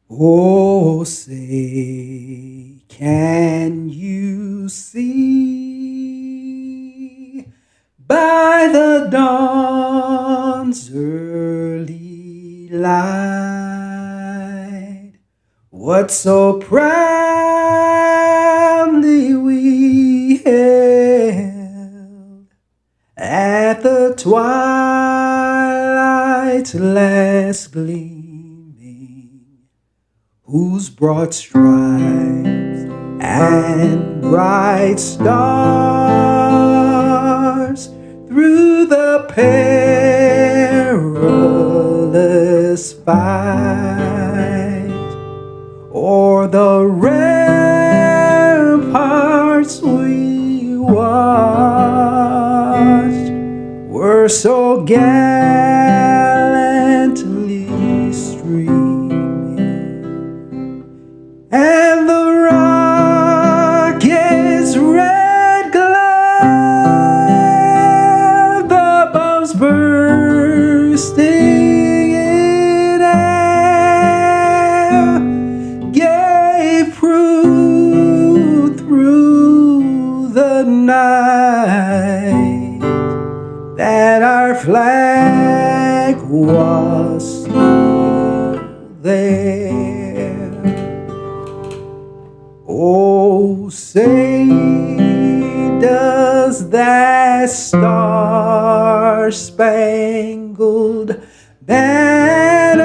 Oh, say, can you see by the dawn's early light what so proudly we held at the twilight's last gleaming, whose broad stripes and bright stars through the perilous fight o'er the ramparts we watched were so gallantly streaming, and the rocket's red glare, the bombs bursting in air, gave proof through the night that our flag was still there. Oh, say, does that star-spangled banner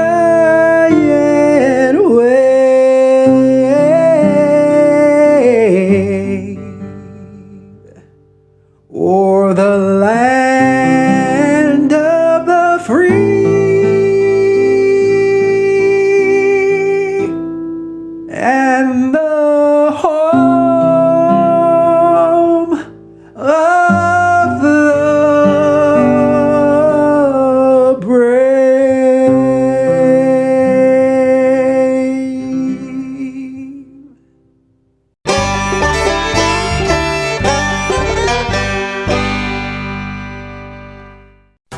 yet wave o'er the land of the free and the home of the brave?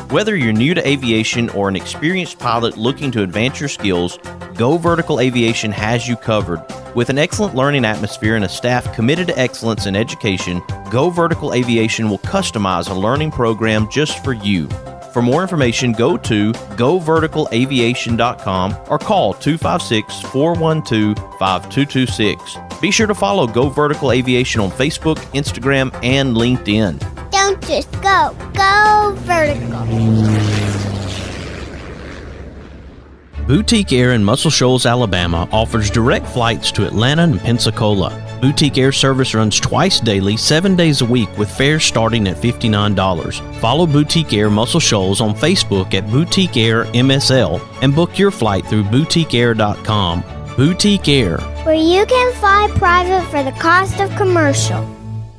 Whether you're new to aviation or an experienced pilot looking to advance your skills, Go Vertical Aviation has you covered. With an excellent learning atmosphere and a staff committed to excellence in education, Go Vertical Aviation will customize a learning program just for you. For more information, go to goverticalaviation.com or call 256-412-5226. Be sure to follow Go Vertical Aviation on Facebook, Instagram, and LinkedIn. Don't just go, go vertical. Boutique Air in Muscle Shoals, Alabama offers direct flights to Atlanta and Pensacola. Boutique Air service runs twice daily, 7 days a week with fares starting at $59. Follow Boutique Air Muscle Shoals on Facebook at Boutique Air MSL and book your flight through boutiqueair.com. Boutique Air, Where you can fly private for the cost of commercial.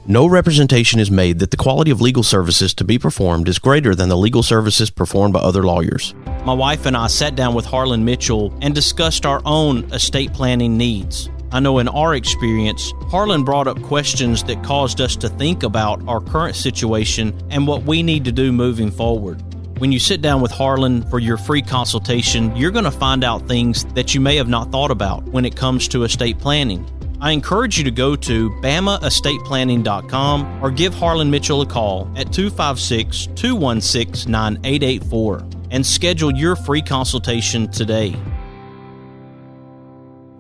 no representation is made that the quality of legal services to be performed is greater than the legal services performed by other lawyers. My wife and I sat down with Harlan Mitchell and discussed our own estate planning needs. I know in our experience, Harlan brought up questions that caused us to think about our current situation and what we need to do moving forward. When you sit down with Harlan for your free consultation, you're going to find out things that you may have not thought about when it comes to estate planning. I encourage you to go to bamaestateplanning.com or give Harlan Mitchell a call at 256-216-9884 and schedule your free consultation today.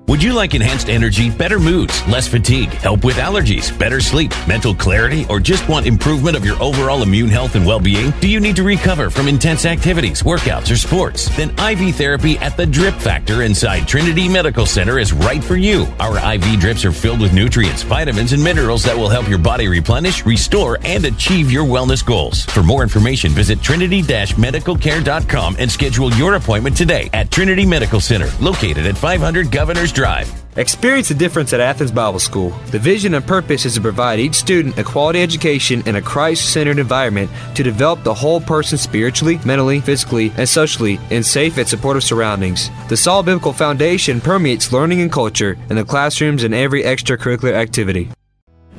Would you like enhanced energy, better moods, less fatigue, help with allergies, better sleep, mental clarity, or just want improvement of your overall immune health and well-being? Do you need to recover from intense activities, workouts, or sports? Then IV therapy at the Drip Factor inside Trinity Medical Center is right for you. Our IV drips are filled with nutrients, vitamins, and minerals that will help your body replenish, restore, and achieve your wellness goals. For more information, visit trinity-medicalcare.com and schedule your appointment today at Trinity Medical Center, located at 500 Governors Drive. Experience the difference at Athens Bible School. The vision and purpose is to provide each student a quality education in a Christ-centered environment to develop the whole person spiritually, mentally, physically, and socially in safe and supportive surroundings. The solid biblical foundation permeates learning and culture in the classrooms and every extracurricular activity.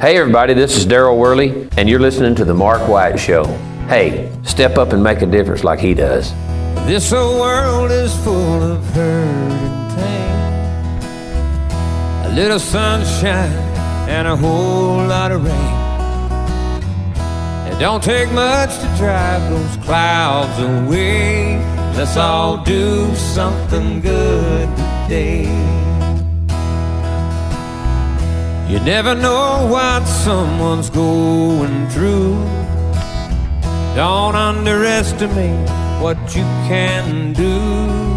Hey everybody, this is Daryl Worley, and you're listening to The Mark White Show. Hey, step up and make a difference like he does. This old world is full of hurt and pain. little sunshine and a whole lot of rain. It don't take much to drive those clouds away. Let's all do something good today. You never know what someone's going through. Don't underestimate what you can do.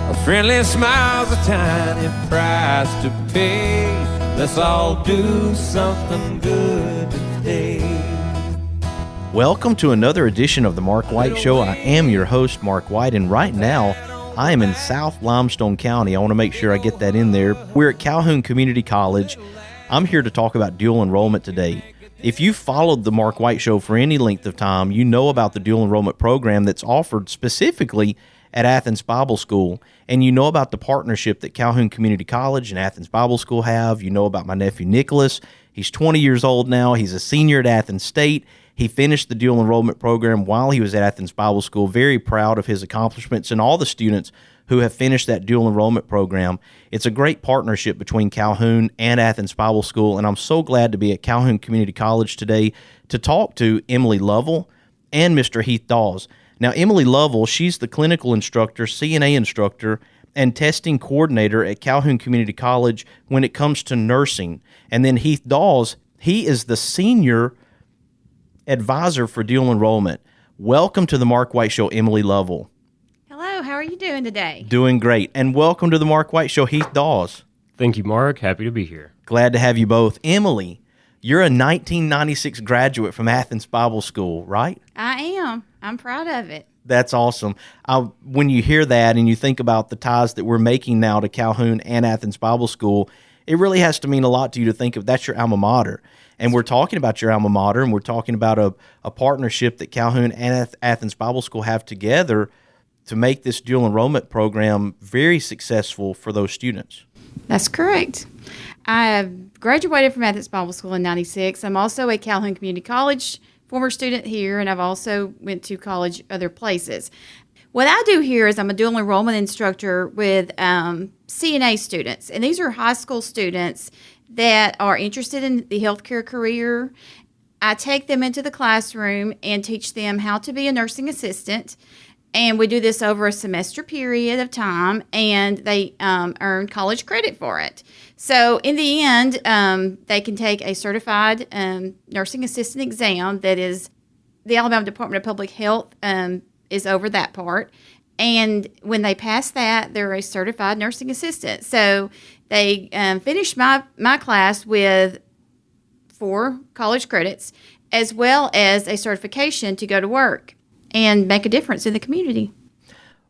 A friendly smile's a tiny price to pay. Let's all do something good today. Welcome to another edition of the Mark White Show. I am your host, Mark White, and right now I am in South Limestone County. I want to make sure I get that in there. We're at Calhoun Community College. I'm here to talk about dual enrollment today. If you've followed the Mark White Show for any length of time, you know about the dual enrollment program that's offered specifically at Athens Bible School, and you know about the partnership that Calhoun Community College and Athens Bible School have. You know about my nephew Nicholas. He's 20 years old now. He's a senior at Athens State. He finished the dual enrollment program while he was at Athens Bible School. Very proud of his accomplishments and all the students who have finished that dual enrollment program. It's a great partnership between Calhoun and Athens Bible School, and I'm so glad to be at Calhoun Community College today to talk to Emily Lovell and Mr. Heath Daws. Now, Emily Lovell, she's the clinical instructor, CNA instructor, and testing coordinator at Calhoun Community College when it comes to nursing. And then Heath Daws, he is the senior advisor for dual enrollment. Welcome to the Mark White Show, Emily Lovell. Hello, how are you doing today? Doing great. And welcome to the Mark White Show, Heath Daws. Thank you, Mark. Happy to be here. Glad to have you both. Emily, you're a 1996 graduate from Athens Bible School, right? I am. I'm proud of it. That's awesome. When you hear that and you think about the ties that we're making now to Calhoun and Athens Bible School, it really has to mean a lot to you to think of that's your alma mater. And we're talking about your alma mater, and we're talking about a partnership that Calhoun and Athens Bible School have together to make this dual enrollment program very successful for those students. That's correct. I graduated from Athens Bible School in 96. I'm also at Calhoun Community College, former student here, and I've also went to college other places. What I do here is I'm a dual enrollment instructor with CNA students, and these are high school students that are interested in the healthcare career. I take them into the classroom and teach them how to be a nursing assistant, and we do this over a semester period of time, and they earn college credit for it. So in the end, they can take a certified nursing assistant exam that is the Alabama Department of Public Health is over that part. And when they pass that, they're a certified nursing assistant. So they finish my class with 4 college credits, as well as a certification to go to work and make a difference in the community.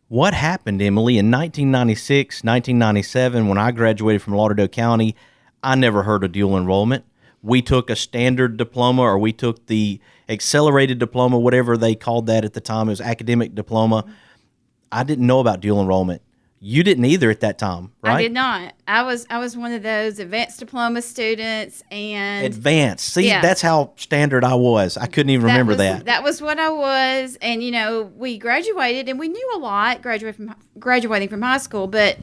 What happened, Emily, in 1996, 1997, when I graduated from Lauderdale County? I never heard of dual enrollment. We took a standard diploma, or we took the accelerated diploma, whatever they called that at the time. It was academic diploma. I didn't know about dual enrollment. You didn't either at that time, right? I did not. I was one of those advanced diploma students. And advanced. See, yeah. That's how standard I was. I couldn't even remember that. That was what I was. And, you know, we graduated, and we knew a lot graduating from high school. But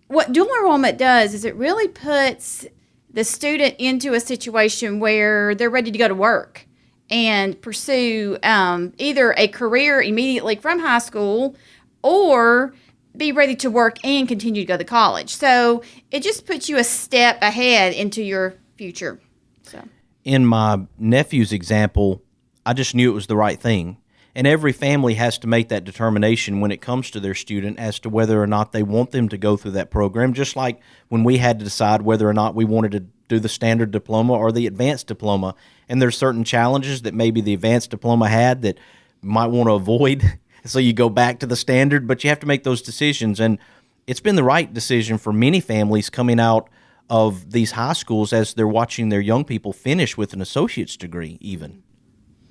what dual enrollment does is it really puts the student into a situation where they're ready to go to work and pursue either a career immediately from high school or be ready to work and continue to go to college. So it just puts you a step ahead into your future. So, in my nephew's example, I just knew it was the right thing. And every family has to make that determination when it comes to their student as to whether or not they want them to go through that program, just like when we had to decide whether or not we wanted to do the standard diploma or the advanced diploma. And there's certain challenges that maybe the advanced diploma had that you might want to avoid. So you go back to the standard, but you have to make those decisions. And it's been the right decision for many families coming out of these high schools as they're watching their young people finish with an associate's degree even.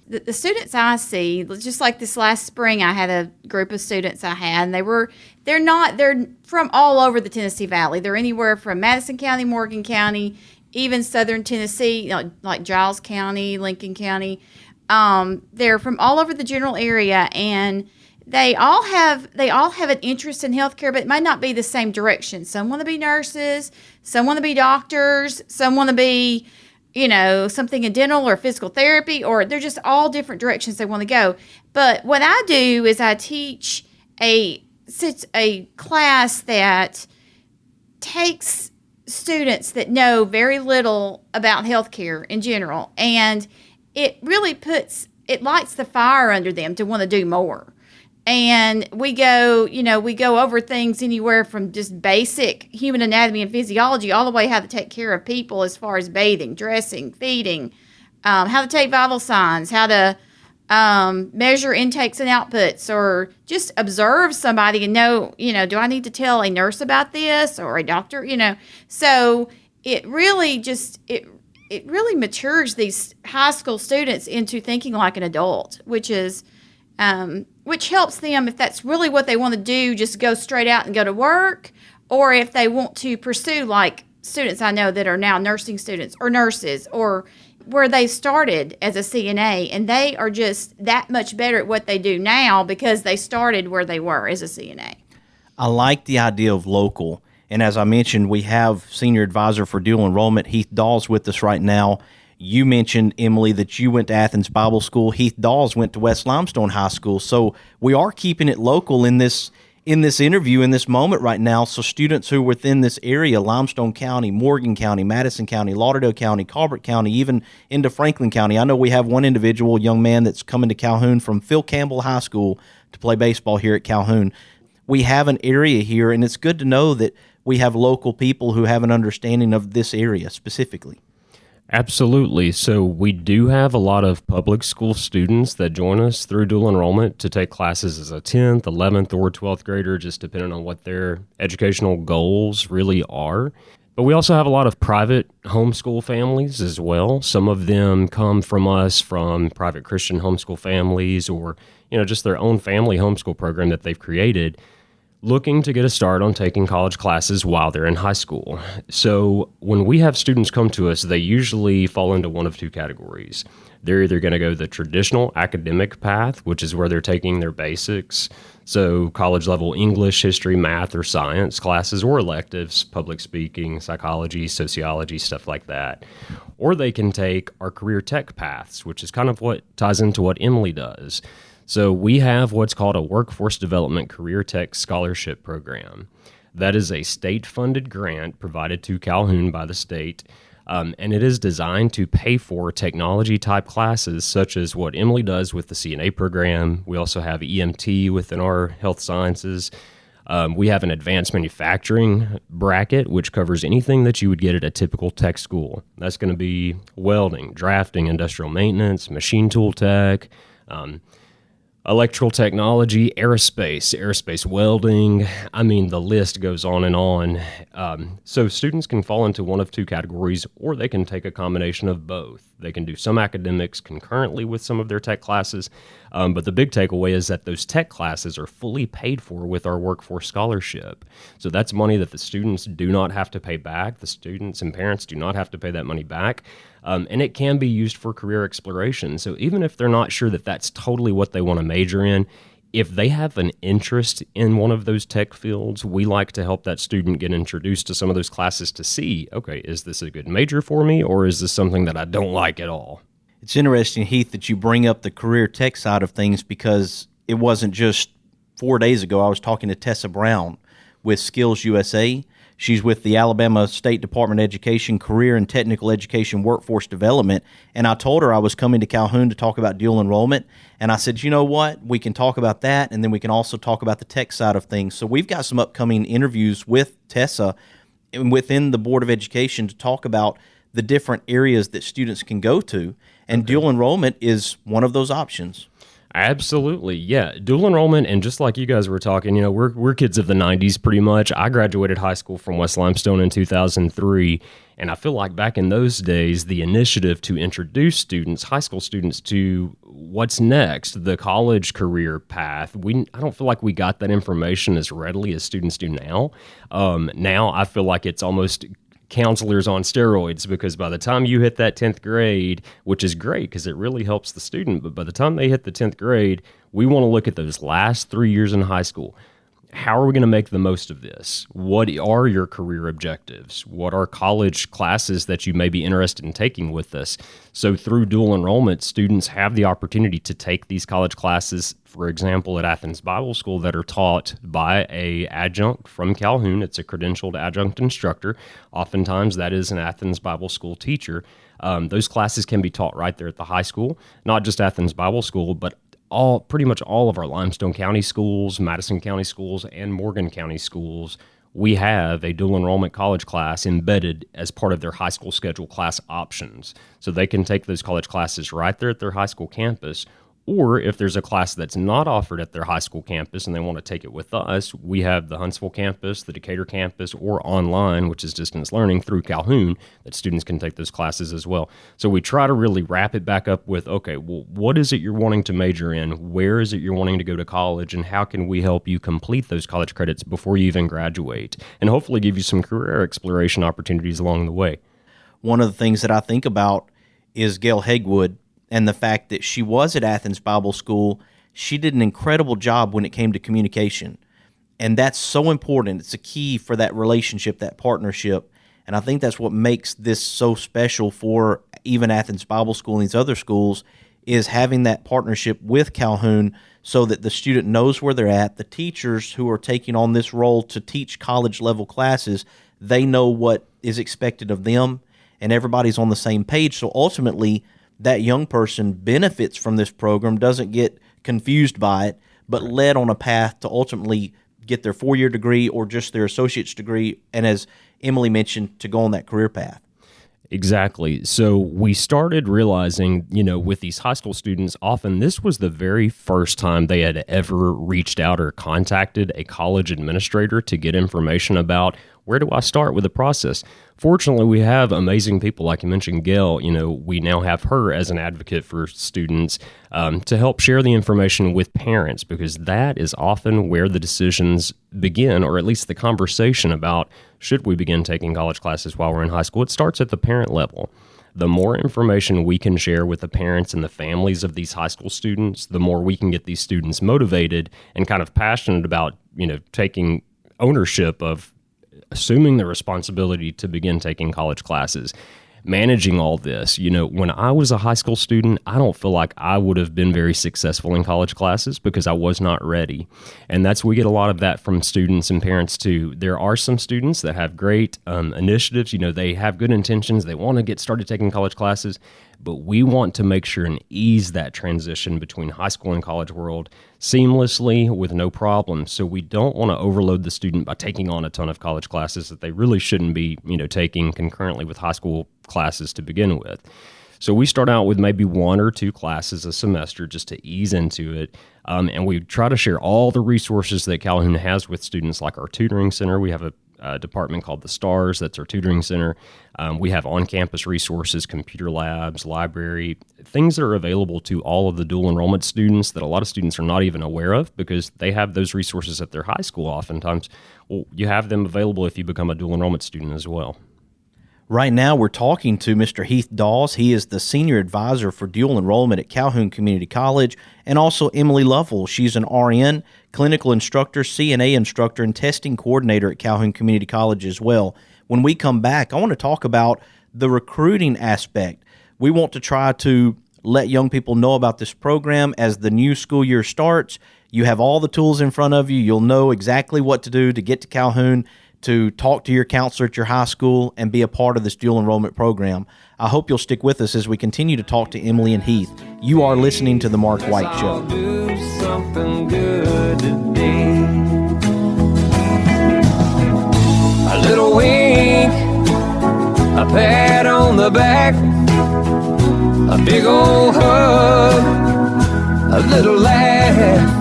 The students I see, just like this last spring, I had a group of students I had, and they're from all over the Tennessee Valley. They're anywhere from Madison County, Morgan County, even southern Tennessee, like Giles County, Lincoln County. They're from all over the general area, and they all have an interest in healthcare, but it might not be the same direction. Some want to be nurses, some want to be doctors, some want to be, something in dental or physical therapy, or they're just all different directions they want to go. But what I do is I teach a class that takes students that know very little about healthcare in general, and it really lights the fire under them to want to do more. And we go over things anywhere from just basic human anatomy and physiology all the way how to take care of people as far as bathing, dressing, feeding, how to take vital signs, how to measure intakes and outputs, or just observe somebody and know, do I need to tell a nurse about this or a doctor, So it really it really matures these high school students into thinking like an adult, which helps them if that's really what they want to do, just go straight out and go to work, or if they want to pursue, like students I know that are now nursing students or nurses, or where they started as a CNA and they are just that much better at what they do now because they started where they were as a CNA. I like the idea of local. And as I mentioned, we have Senior Advisor for Dual Enrollment, Heath Daws, with us right now. You mentioned, Emily, that you went to Athens Bible School. Heath Daws went to West Limestone High School. So we are keeping it local in this interview, in this moment right now. So students who are within this area, Limestone County, Morgan County, Madison County, Lauderdale County, Colbert County, even into Franklin County. I know we have one individual, young man, that's coming to Calhoun from Phil Campbell High School to play baseball here at Calhoun. We have an area here, and it's good to know that we have local people who have an understanding of this area specifically. Absolutely. So we do have a lot of public school students that join us through dual enrollment to take classes as a 10th, 11th, or 12th grader, just depending on what their educational goals really are. But we also have a lot of private homeschool families as well. Some of them come from us from private Christian homeschool families, or just their own family homeschool program that they've created, looking to get a start on taking college classes while they're in high school. So when we have students come to us, they usually fall into one of two categories. They're either going to go the traditional academic path, which is where they're taking their basics, so college level English, history, math, or science classes, or electives, public speaking, psychology, sociology, stuff like that. Or they can take our career tech paths, which is kind of what ties into what Emily does. So we have what's called a Workforce Development Career Tech Scholarship Program. That is a state-funded grant provided to Calhoun by the state, and it is designed to pay for technology-type classes such as what Emily does with the CNA program. We also have EMT within our health sciences. We have an advanced manufacturing bracket, which covers anything that you would get at a typical tech school. That's going to be welding, drafting, industrial maintenance, machine tool tech, electrical technology, aerospace welding. I mean, the list goes on and on. So students can fall into one of two categories, or they can take a combination of both. They can do some academics concurrently with some of their tech classes, but the big takeaway is that those tech classes are fully paid for with our workforce scholarship. So that's money that the students do not have to pay back. The students and parents do not have to pay that money back. And it can be used for career exploration. So even if they're not sure that that's totally what they want to major in, if they have an interest in one of those tech fields, we like to help that student get introduced to some of those classes to see, okay, is this a good major for me, or is this something that I don't like at all? It's interesting, Heath, that you bring up the career tech side of things, because it wasn't just 4 days ago I was talking to Tessa Brown with Skills USA. She's with the Alabama State Department of Education Career and Technical Education Workforce Development, and I told her I was coming to Calhoun to talk about dual enrollment, and I said, you know what, we can talk about that, and then we can also talk about the tech side of things. So we've got some upcoming interviews with Tessa and within the Board of Education to talk about the different areas that students can go to, and dual enrollment is one of those options. Absolutely, yeah. Dual enrollment, and just like you guys were talking, we're kids of the 90s pretty much. I graduated high school from West Limestone in 2003, and I feel like back in those days, the initiative to introduce students, high school students, to what's next, the college career path, I don't feel like we got that information as readily as students do now. Now I feel like it's almost counselors on steroids, because by the time you hit that 10th grade, which is great because it really helps the student, but by the time they hit the 10th grade, we want to look at those last 3 years in high school. How are we going to make the most of this? What are your career objectives? What are college classes that you may be interested in taking with us? So through dual enrollment, students have the opportunity to take these college classes, for example, at Athens Bible School, that are taught by an adjunct from Calhoun. It's a credentialed adjunct instructor. Oftentimes that is an Athens Bible School teacher. Those classes can be taught right there at the high school, not just Athens Bible School, but pretty much all of our Limestone County schools, Madison County schools, and Morgan County schools. We have a dual enrollment college class embedded as part of their high school schedule class options. So they can take those college classes right there at their high school campus. Or if there's a class that's not offered at their high school campus and they want to take it with us, we have the Huntsville campus, the Decatur campus, or online, which is distance learning through Calhoun, that students can take those classes as well. So we try to really wrap it back up with, okay, well, what is it you're wanting to major in? Where is it you're wanting to go to college? And how can we help you complete those college credits before you even graduate? And hopefully give you some career exploration opportunities along the way. One of the things that I think about is Gail Hegwood, and the fact that she was at Athens Bible School. She did an incredible job when it came to communication. And that's so important. It's a key for that relationship, that partnership. And I think that's what makes this so special for even Athens Bible School and these other schools, is having that partnership with Calhoun so that the student knows where they're at. The teachers who are taking on this role to teach college-level classes, they know what is expected of them, and everybody's on the same page. So ultimately, that young person benefits from this program, doesn't get confused by it, but led on a path to ultimately get their 4-year degree or just their associate's degree, and as Emily mentioned, to go on that career path. Exactly. So we started realizing, with these high school students, often this was the very first time they had ever reached out or contacted a college administrator to get information about, where do I start with the process? Fortunately, we have amazing people, like you mentioned, Gail. We now have her as an advocate for students to help share the information with parents, because that is often where the decisions begin, or at least the conversation about, should we begin taking college classes while we're in high school? It starts at the parent level. The more information we can share with the parents and the families of these high school students, the more we can get these students motivated and kind of passionate about, taking ownership of assuming the responsibility to begin taking college classes, managing all this. When I was a high school student, I don't feel like I would have been very successful in college classes because I was not ready. And we get a lot of that from students and parents too. There are some students that have great initiatives. They have good intentions. They want to get started taking college classes, but we want to make sure and ease that transition between high school and college world seamlessly with no problem. So we don't want to overload the student by taking on a ton of college classes that they really shouldn't be, taking concurrently with high school classes to begin with. So we start out with maybe 1 or 2 classes a semester just to ease into it. And we try to share all the resources that Calhoun has with students, like our tutoring center. We have a department called the STARS. That's our tutoring center. We have on-campus resources, computer labs, library, things that are available to all of the dual enrollment students that a lot of students are not even aware of because they have those resources at their high school oftentimes. Well, you have them available if you become a dual enrollment student as well. Right now, we're talking to Mr. Heath Daws. He is the senior advisor for dual enrollment at Calhoun Community College, and also Emily Lovell. She's an RN, clinical instructor, CNA instructor, and testing coordinator at Calhoun Community College as well. When we come back, I want to talk about the recruiting aspect. We want to try to let young people know about this program as the new school year starts. You have all the tools in front of you. You'll know exactly what to do to get to Calhoun, to talk to your counselor at your high school, and be a part of this dual enrollment program. I hope you'll stick with us as we continue to talk to Emily and Heath. You are listening to The Mark White Show. I'll do something good today. A little wink, a pat on the back, a big old hug, a little laugh.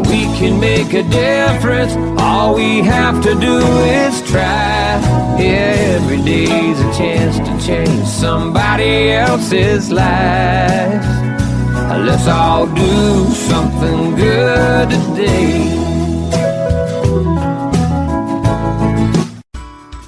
We can make a difference. All we have to do is try. Yeah, every day's a chance to change somebody else's life. Let's all do something good today.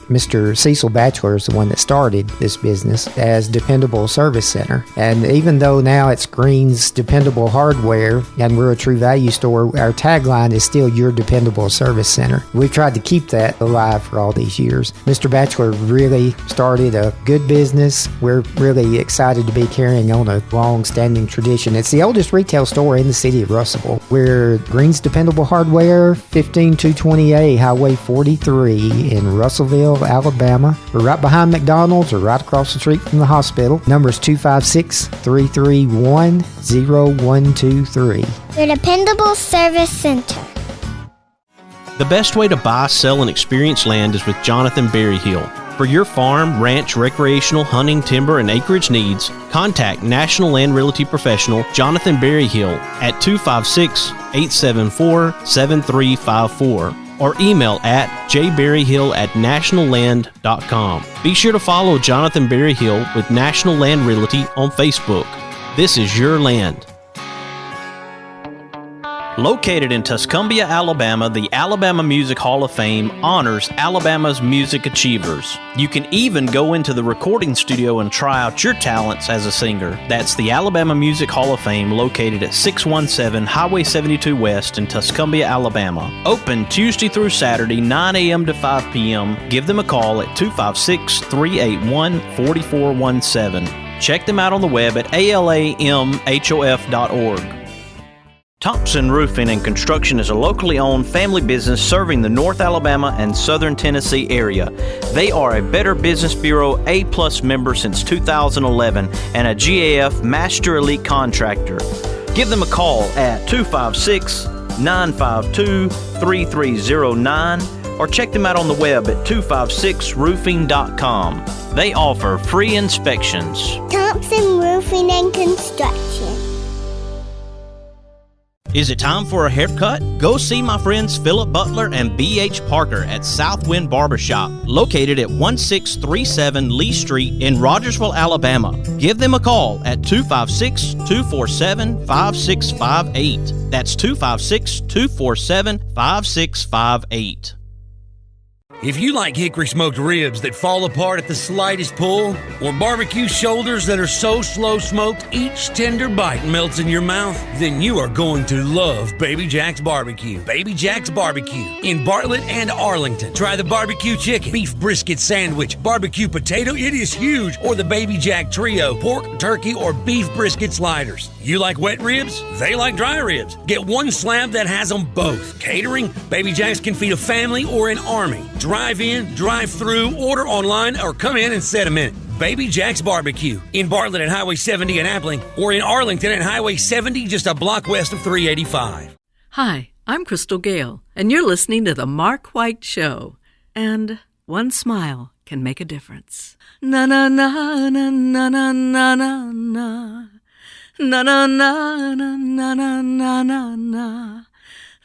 Mr. Cecil Batchelor is the one that started this business as Dependable Service Center. And even though now it's Green's Dependable Hardware and we're a True Value store, our tagline is still Your Dependable Service Center. We've tried to keep that alive for all these years. Mr. Batchelor really started a good business. We're really excited to be carrying on a long-standing tradition. It's the oldest retail store in the city of Russellville. We're Green's Dependable Hardware, 15220A Highway 43 in Russellville, Alabama. We're right behind McDonald's or right across the street from the hospital. Number is 256-331-0123. Your Dependable Service Center. The best way to buy, sell, and experience land is with Jonathan Berryhill. For your farm, ranch, recreational, hunting, timber, and acreage needs, contact National Land Realty Professional Jonathan Berryhill at 256-874-7354 or email at jberryhill@nationalland.com. Be sure to follow Jonathan Berryhill with National Land Realty on Facebook. This is your land. Located in Tuscumbia, Alabama, the Alabama Music Hall of Fame honors Alabama's music achievers. You can even go into the recording studio and try out your talents as a singer. That's the Alabama Music Hall of Fame, located at 617 Highway 72 West in Tuscumbia, Alabama. Open Tuesday through Saturday, 9 a.m. to 5 p.m. Give them a call at 256-381-4417. Check them out on the web at alamhof.org. Thompson Roofing and Construction is a locally owned family business serving the North Alabama and Southern Tennessee area. They are a Better Business Bureau A+ member since 2011 and a GAF Master Elite Contractor. Give them a call at 256-952-3309 or check them out on the web at 256roofing.com. They offer free inspections. Thompson Roofing and Construction. Is it time for a haircut? Go see my friends Philip Butler and B.H. Parker at Southwind Barbershop, located at 1637 Lee Street in Rogersville, Alabama. Give them a call at 256-247-5658. That's 256-247-5658. If you like hickory smoked ribs that fall apart at the slightest pull, or barbecue shoulders that are so slow smoked each tender bite melts in your mouth, then you are going to love Baby Jack's Barbecue. Baby Jack's Barbecue in Bartlett and Arlington. Try the barbecue chicken, beef brisket sandwich, barbecue potato, it is huge, or the Baby Jack Trio, pork, turkey, or beef brisket sliders. You like wet ribs? They like dry ribs. Get one slab that has them both. Catering? Baby Jack's can feed a family or an army. Drive in, drive through, order online, or come in and set a minute. Baby Jack's Barbecue in Bartlett at Highway 70 in Appling, or in Arlington at Highway 70 just a block west of 385. Hi, I'm Crystal Gale, and you're listening to The Mark White Show. And one smile can make a difference. Na na na na na na na na na. Na na na na na na na na na.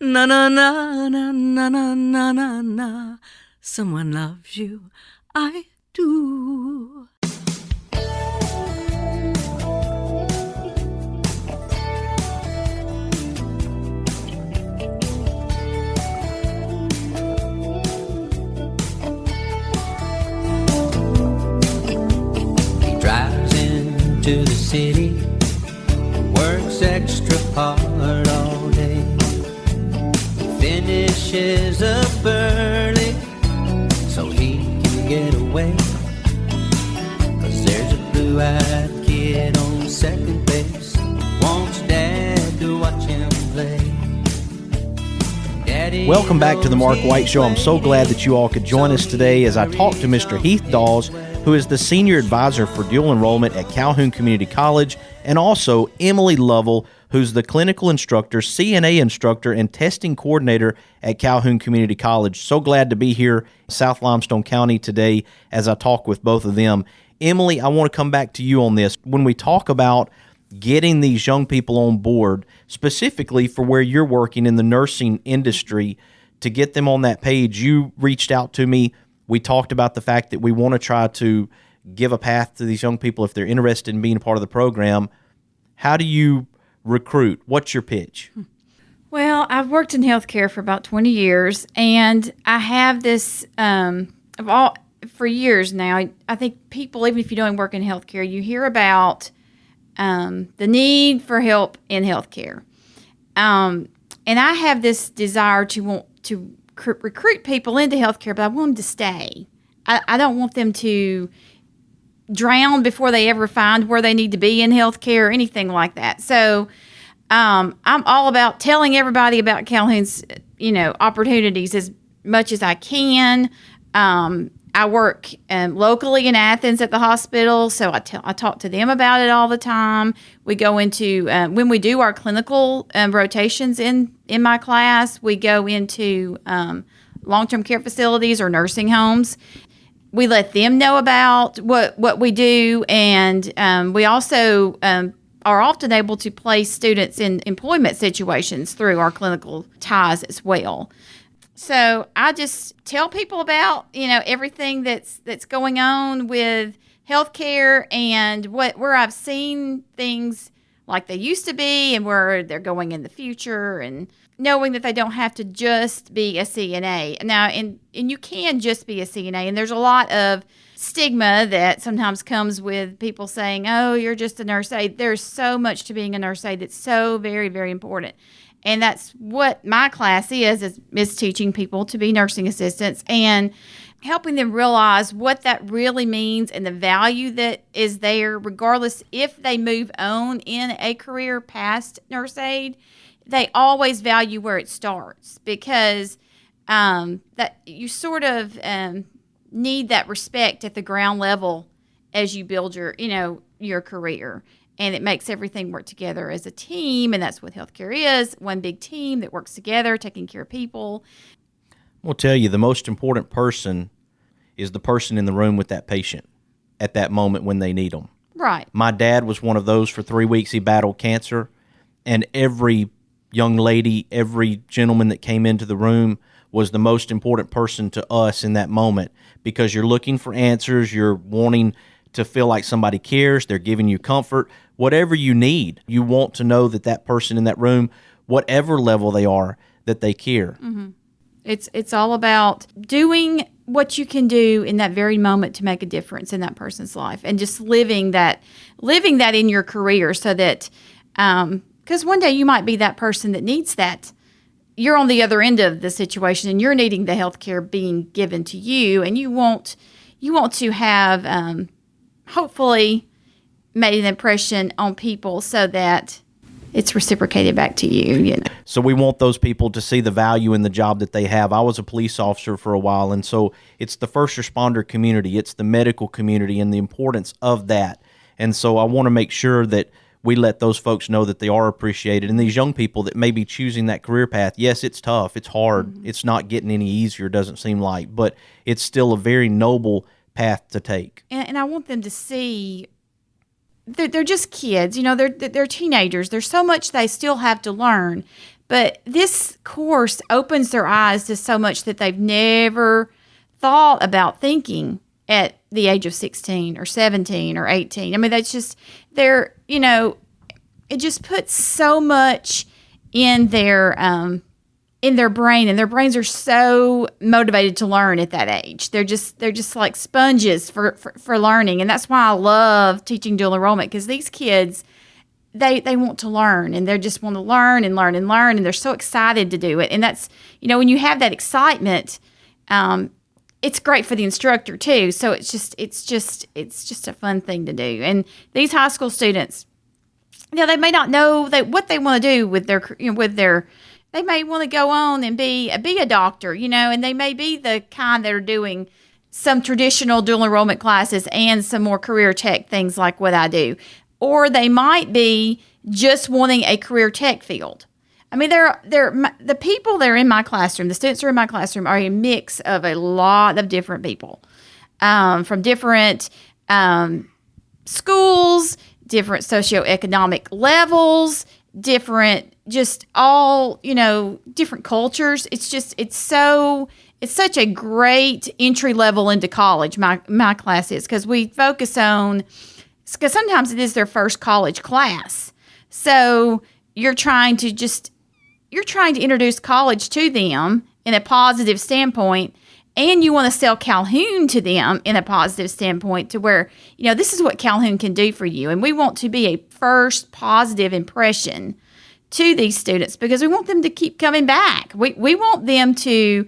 Na na na na na na na na na. Someone loves you, I do. He drives into the city, works extra hard all day, finishes up early so he can get away. 'Cause there's a blue-eyed kid on second base, wants dad to watch him play. Daddy Welcome back to the Mark White Show. I'm so glad that you all could join us today as I talk to Mr. Heath Daws, who is the Senior Advisor for Dual Enrollment at Calhoun Community College, and also Emily Lovell, who's the Clinical Instructor, CNA Instructor, and Testing Coordinator at Calhoun Community College. So glad to be here in South Limestone County today as I talk with both of them. Emily, I want to come back to you on this. When we talk about getting these young people on board, specifically for where you're working in the nursing industry, to get them on that page, you reached out to me. We talked about the fact that we want to try to give a path to these young people if they're interested in being a part of the program. How do you recruit? What's your pitch? Well, I've worked in healthcare for about 20 years, and I have this, for years now, I think people, even if you don't work in healthcare, you hear about the need for help in healthcare. And I have this desire to want to recruit people into healthcare, but I want them to stay. I don't want them to drown before they ever find where they need to be in healthcare or anything like that. So I'm all about telling everybody about Calhoun's, opportunities as much as I can. I work locally in Athens at the hospital, so I talk to them about it all the time. We go into, when we do our clinical rotations in my class, we go into long-term care facilities or nursing homes. We let them know about what we do, and we also are often able to place students in employment situations through our clinical ties as well. So I just tell people about, everything that's going on with healthcare and where I've seen things like they used to be and where they're going in the future, and knowing that they don't have to just be a CNA. Now, and you can just be a CNA, and there's a lot of stigma that sometimes comes with people saying, oh, you're just a nurse aide. There's so much to being a nurse aide that's so very, very important. And that's what my class is teaching people to be nursing assistants and helping them realize what that really means and the value that is there, regardless if they move on in a career past nurse aide. They always value where it starts, because that you sort of need that respect at the ground level as you build your career. And it makes everything work together as a team, and that's what healthcare is, one big team that works together, taking care of people. I'll tell you, the most important person is the person in the room with that patient at that moment when they need them. Right. My dad was one of those. For 3 weeks, he battled cancer, and every young lady, every gentleman that came into the room was the most important person to us in that moment, because you're looking for answers, you're wanting to feel like somebody cares, they're giving you comfort. Whatever you need, you want to know that person in that room, whatever level they are, that they care. Mm-hmm. It's all about doing what you can do in that very moment to make a difference in that person's life, and just living that in your career, so that because one day you might be that person that needs that. You're on the other end of the situation, and you're needing the health care being given to you, and you want to have hopefully made an impression on people so that it's reciprocated back to you. So we want those people to see the value in the job that they have. I was a police officer for a while, and so it's the first responder community, it's the medical community, and the importance of that. And so I want to make sure that we let those folks know that they are appreciated. And these young people that may be choosing that career path, yes, it's tough, it's hard, mm-hmm. It's not getting any easier, doesn't seem like, but it's still a very noble path to take. And I want them to see they're just kids, they're teenagers. There's so much they still have to learn. But this course opens their eyes to so much that they've never thought about thinking at the age of 16 or 17 or 18. I mean, that's just, it just puts so much in their brain, and their brains are so motivated to learn at that age. They're just like sponges for learning. And that's why I love teaching dual enrollment, because these kids, they want to learn, and they just want to learn and learn and learn, and they're so excited to do it. And that's, when you have that excitement, it's great for the instructor too. So it's just a fun thing to do. And these high school students, they may not know what they want to do with their they may want to go on and be a doctor, and they may be the kind that are doing some traditional dual enrollment classes and some more career tech things like what I do. Or they might be just wanting a career tech field. I mean, the people that are in my classroom, the students that are in my classroom, are a mix of a lot of different people, from different schools, different socioeconomic levels, different, just all, different cultures. It's such a great entry level into college, my class is, because we focus on, because sometimes it is their first college class. So you're trying to introduce college to them in a positive standpoint, And you want to sell Calhoun to them in a positive standpoint, to where, this is what Calhoun can do for you. And we want to be a first positive impression to these students because we want them to keep coming back. We want them to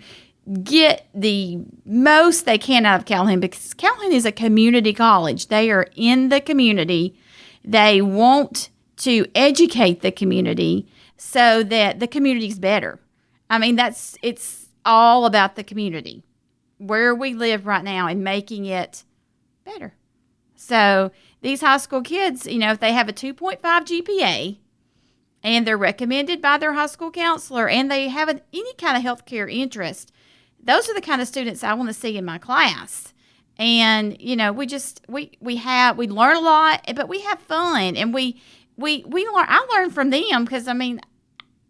get the most they can out of Calhoun, because Calhoun is a community college. They are in the community. They want to educate the community so that the community's better. I mean, it's all about the community, where we live right now, and making it better. So these high school kids, if they have a 2.5 GPA and they're recommended by their high school counselor and they have any kind of healthcare interest, those are the kind of students I want to see in my class. And, we learn a lot, but we have fun, and we learn. I learn from them because,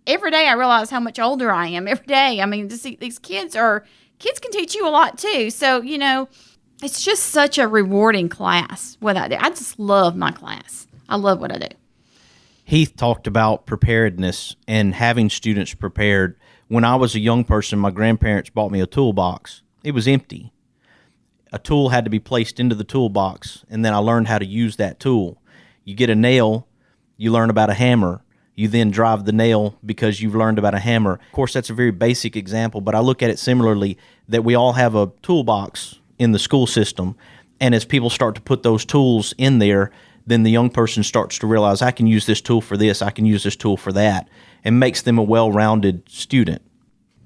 every day I realize how much older I am every day. To see these kids can teach you a lot too. So, it's just such a rewarding class, what I do. I just love my class. I love what I do. Heath talked about preparedness and having students prepared. When I was a young person, my grandparents bought me a toolbox. It was empty. A tool had to be placed into the toolbox, and then I learned how to use that tool. You get a nail, you learn about a hammer. You then drive the nail because you've learned about a hammer. Of course, that's a very basic example, but I look at it similarly, that we all have a toolbox in the school system, and as people start to put those tools in there, then the young person starts to realize, I can use this tool for this, I can use this tool for that, and makes them a well-rounded student.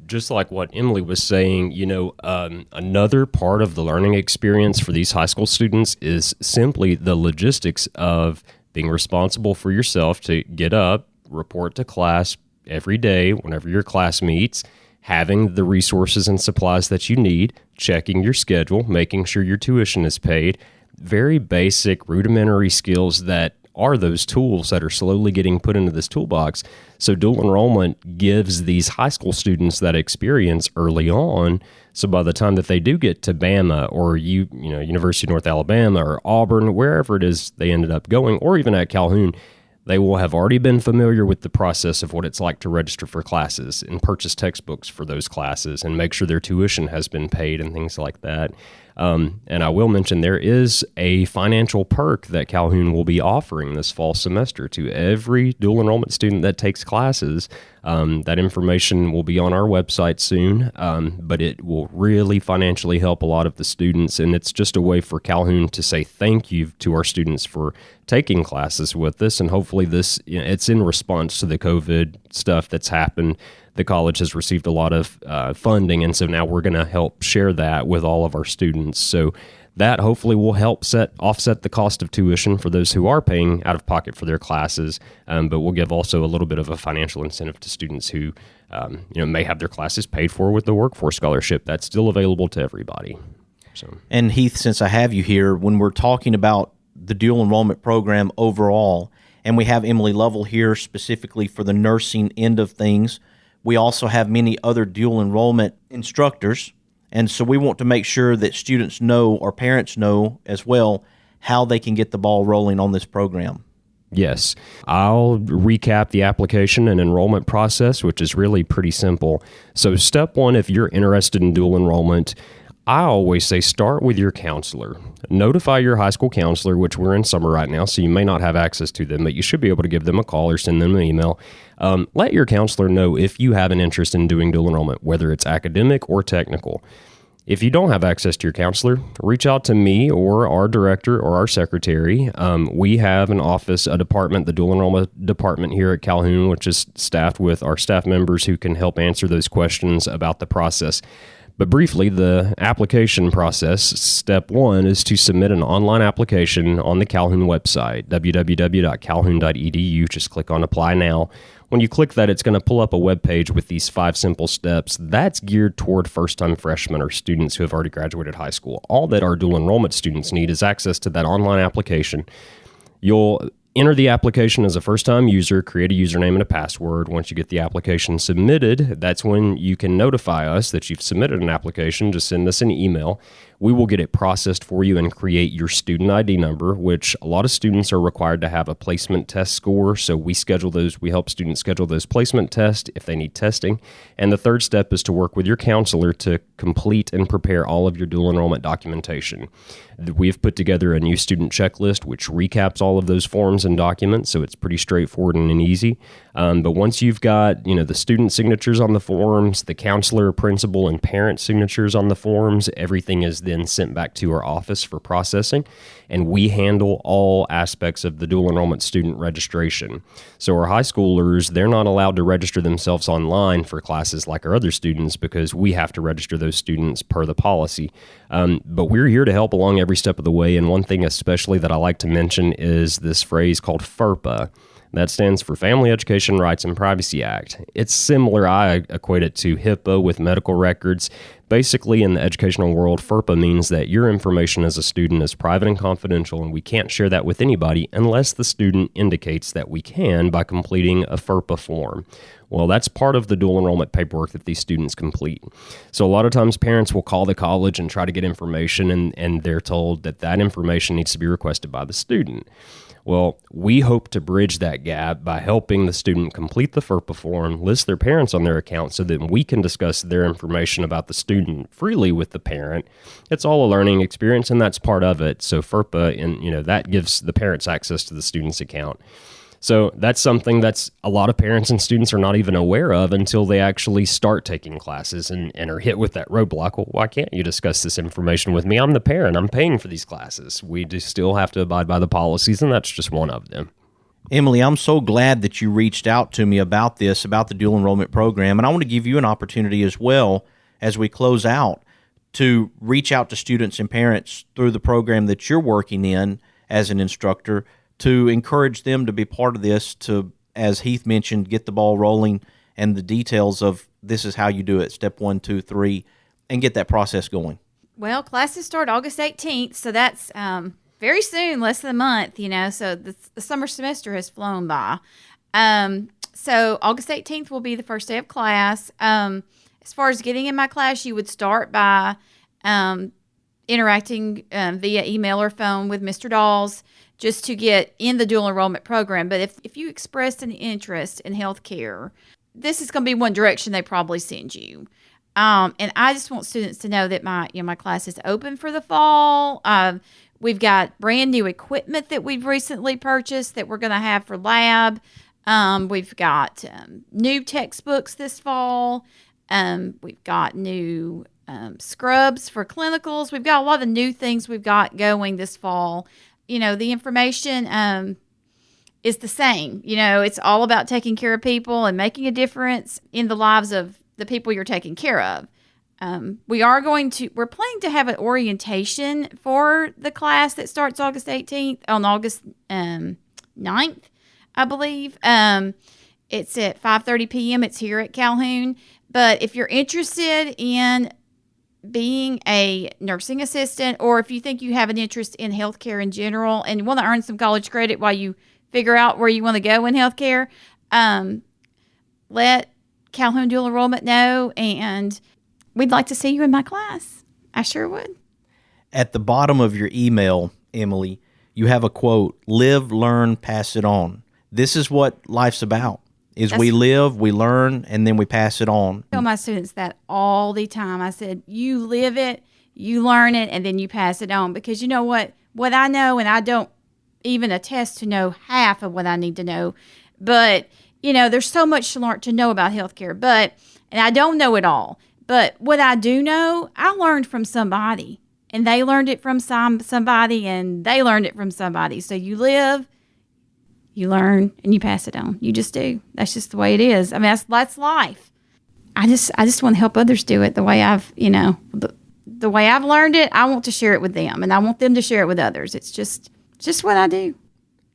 Just like what Emily was saying, another part of the learning experience for these high school students is simply the logistics of being responsible for yourself to get up, report to class every day whenever your class meets, having the resources and supplies that you need, checking your schedule, making sure your tuition is paid. Very basic, rudimentary skills that are those tools that are slowly getting put into this toolbox. So dual enrollment gives these high school students that experience early on. So by the time that they do get to Bama or University of North Alabama or Auburn, wherever it is they ended up going, or even at Calhoun, they will have already been familiar with the process of what it's like to register for classes and purchase textbooks for those classes and make sure their tuition has been paid and things like that. And I will mention there is a financial perk that Calhoun will be offering this fall semester to every dual enrollment student that takes classes. That information will be on our website soon, but it will really financially help a lot of the students. And it's just a way for Calhoun to say thank you to our students for taking classes with us. And hopefully it's in response to the COVID stuff that's happened. The college has received a lot of funding, and so now we're going to help share that with all of our students. So that hopefully will help offset the cost of tuition for those who are paying out of pocket for their classes, but we'll give also a little bit of a financial incentive to students who may have their classes paid for with the workforce scholarship. That's still available to everybody. So. And Heath, since I have you here, when we're talking about the dual enrollment program overall, and we have Emily Lovell here specifically for the nursing end of things, we also have many other dual enrollment instructors, and so we want to make sure that students know, or parents know as well, how they can get the ball rolling on this program. Yes. I'll recap the application and enrollment process, which is really pretty simple. So step one, if you're interested in dual enrollment, I always say start with your counselor. Notify your high school counselor, which we're in summer right now, so you may not have access to them, but you should be able to give them a call or send them an email. Let your counselor know if you have an interest in doing dual enrollment, whether it's academic or technical. If you don't have access to your counselor, reach out to me or our director or our secretary. We have an office, a department, the dual enrollment department here at Calhoun, which is staffed with our staff members who can help answer those questions about the process. But briefly, the application process, step one, is to submit an online application on the Calhoun website, www.calhoun.edu. Just click on Apply Now. When you click that, it's going to pull up a web page with these 5 simple steps. That's geared toward first-time freshmen or students who have already graduated high school. All that our dual enrollment students need is access to that online application. You'll enter the application as a first-time user, create a username and a password. Once you get the application submitted, that's when you can notify us that you've submitted an application. Just send us an email. We will get it processed for you and create your student ID number, which a lot of students are required to have a placement test score. So we help students schedule those placement tests if they need testing. And the third step is to work with your counselor to complete and prepare all of your dual enrollment documentation. We've put together a new student checklist, which recaps all of those forms and documents, so it's pretty straightforward and easy. But once you've got, the student signatures on the forms, the counselor, principal, and parent signatures on the forms, everything is then sent back to our office for processing, and we handle all aspects of the dual enrollment student registration. So our high schoolers, they're not allowed to register themselves online for classes like our other students because we have to register those students per the policy. But we're here to help along every step of the way, and one thing especially that I like to mention is this phrase called FERPA. That stands for Family Education Rights and Privacy Act. It's similar, I equate it to HIPAA with medical records. Basically, in the educational world, FERPA means that your information as a student is private and confidential, and we can't share that with anybody unless the student indicates that we can by completing a FERPA form. Well, that's part of the dual enrollment paperwork that these students complete. So a lot of times parents will call the college and try to get information, and they're told that information needs to be requested by the student. Well, we hope to bridge that gap by helping the student complete the FERPA form, list their parents on their account so that we can discuss their information about the student freely with the parent. It's all a learning experience, and that's part of it. So FERPA, and that gives the parents access to the student's account. So that's something that's a lot of parents and students are not even aware of until they actually start taking classes and are hit with that roadblock. Well, why can't you discuss this information with me? I'm the parent. I'm paying for these classes. We just still have to abide by the policies, and that's just one of them. Emily, I'm so glad that you reached out to me about the dual enrollment program, and I want to give you an opportunity as well as we close out to reach out to students and parents through the program that you're working in as an instructor to encourage them to be part of this, to, as Heath mentioned, get the ball rolling and the details of this is how you do it, step 1, 2, 3, and get that process going. Well, classes start August 18th, so that's very soon, less than a month, so the summer semester has flown by. So August 18th will be the first day of class. As far as getting in my class, you would start by interacting via email or phone with Mr. Daws, just to get in the dual enrollment program. But if you expressed an interest in healthcare, this is going to be one direction they probably send you. And I just want students to know that my class is open for the fall. We've got brand new equipment that we've recently purchased that we're going to have for lab. We've got new textbooks this fall. We've got new scrubs for clinicals. We've got a lot of new things we've got going this fall. The information is the same. It's all about taking care of people and making a difference in the lives of the people you're taking care of. We're planning to have an orientation for the class that starts August 18th on August 9th, I believe. It's at 5:30 p.m. It's here at Calhoun. But if you're interested in being a nursing assistant, or if you think you have an interest in healthcare in general and want to earn some college credit while you figure out where you want to go in healthcare, let Calhoun Dual Enrollment know, and we'd like to see you in my class. I sure would. At the bottom of your email, Emily, you have a quote, live, learn, pass it on. This is what life's about. We live, we learn, and then we pass it on. I tell my students that all the time. I said, you live it, you learn it, and then you pass it on. Because you know what I know, and I don't even attest to know half of what I need to know. But, there's so much to know about healthcare. And I don't know it all. But what I do know, I learned from somebody. And they learned it from somebody, and they learned it from somebody. So you live, you learn, and you pass it on. You just do. That's just the way it is. I mean, that's life. I just want to help others do it the way I've, the way I've learned it. I want to share it with them, and I want them to share it with others. It's just what I do.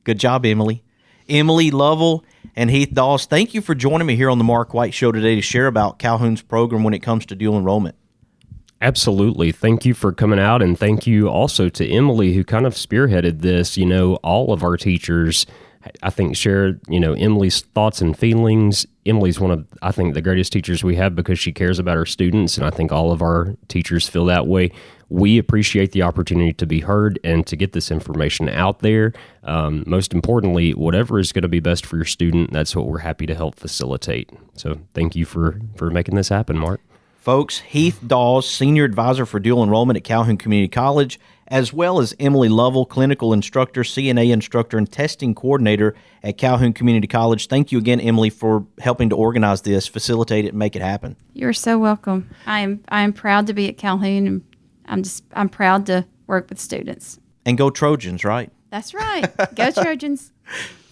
Good job, Emily. Emily Lovell and Heath Daws, thank you for joining me here on the Mark White Show today to share about Calhoun's program when it comes to dual enrollment. Absolutely. Thank you for coming out, and thank you also to Emily, who kind of spearheaded this. All of our teachers, I think, share, Emily's thoughts and feelings. Emily's one of, I think, the greatest teachers we have because she cares about her students, and I think all of our teachers feel that way. we appreciate the opportunity to be heard and to get this information out there. Most importantly, whatever is going to be best for your student, that's what we're happy to help facilitate. So thank you for making this happen, Mark. Folks, Heath Daws, Senior Advisor for Dual Enrollment at Calhoun Community College, as well as Emily Lovell, Clinical Instructor, CNA Instructor, and Testing Coordinator at Calhoun Community College. Thank you again, Emily, for helping to organize this, facilitate it, and make it happen. You're so welcome. I am proud to be at Calhoun, and I'm proud to work with students. And go Trojans, right? That's right. Go Trojans.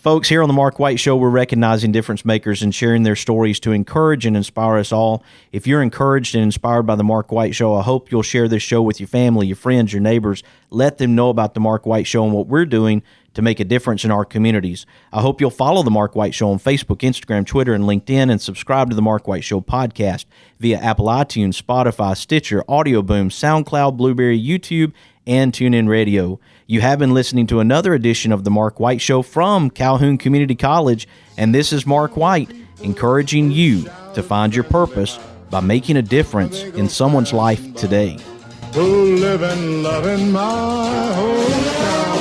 Folks, here on the Mark White Show, we're recognizing difference makers and sharing their stories to encourage and inspire us all. If you're encouraged and inspired by the Mark White Show, I hope you'll share this show with your family, your friends, your neighbors. Let them know about the Mark White Show and what we're doing to make a difference in our communities. I hope you'll follow the Mark White Show on Facebook, Instagram, Twitter, and LinkedIn, and subscribe to the Mark White Show podcast via Apple iTunes, Spotify, Stitcher, Audio Boom, SoundCloud, Blueberry, YouTube, and TuneIn Radio. You have been listening to another edition of the Mark White Show from Calhoun Community College, and this is Mark White, encouraging you to find your purpose by making a difference in someone's life today. Who live and love in my hometown.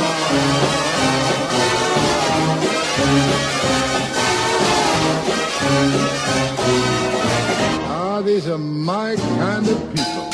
These are my kind of people.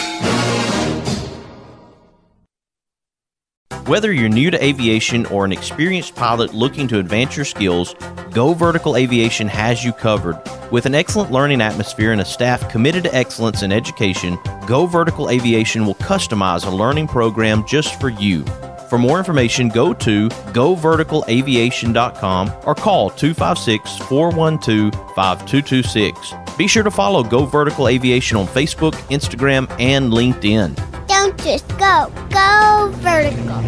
Whether you're new to aviation or an experienced pilot looking to advance your skills, Go Vertical Aviation has you covered. With an excellent learning atmosphere and a staff committed to excellence in education, Go Vertical Aviation will customize a learning program just for you. For more information, go to goverticalaviation.com or call 256-412-5226. Be sure to follow Go Vertical Aviation on Facebook, Instagram, and LinkedIn. Don't just go. Go vertical.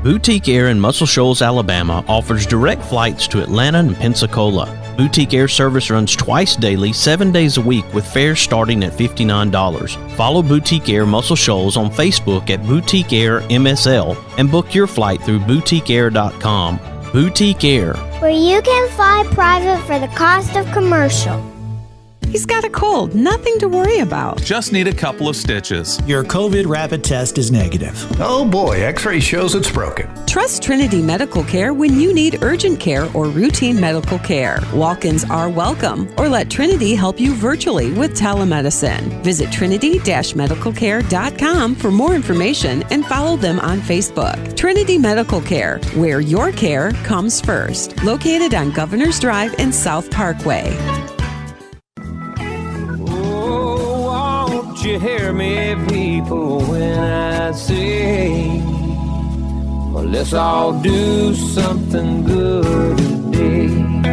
Boutique Air in Muscle Shoals, Alabama offers direct flights to Atlanta and Pensacola. Boutique Air service runs twice daily, 7 days a week, with fares starting at $59. Follow Boutique Air Muscle Shoals on Facebook at Boutique Air MSL and book your flight through boutiqueair.com. Boutique Air, where you can fly private for the cost of commercial. He's got a cold, nothing to worry about. Just need a couple of stitches. Your COVID rapid test is negative. Oh boy, X-ray shows it's broken. Trust Trinity Medical Care when you need urgent care or routine medical care. Walk-ins are welcome, or let Trinity help you virtually with telemedicine. Visit trinity-medicalcare.com for more information and follow them on Facebook. Trinity Medical Care, where your care comes first. Located on Governor's Drive and South Parkway. You hear me, people, when I say, well, let's all do something good today.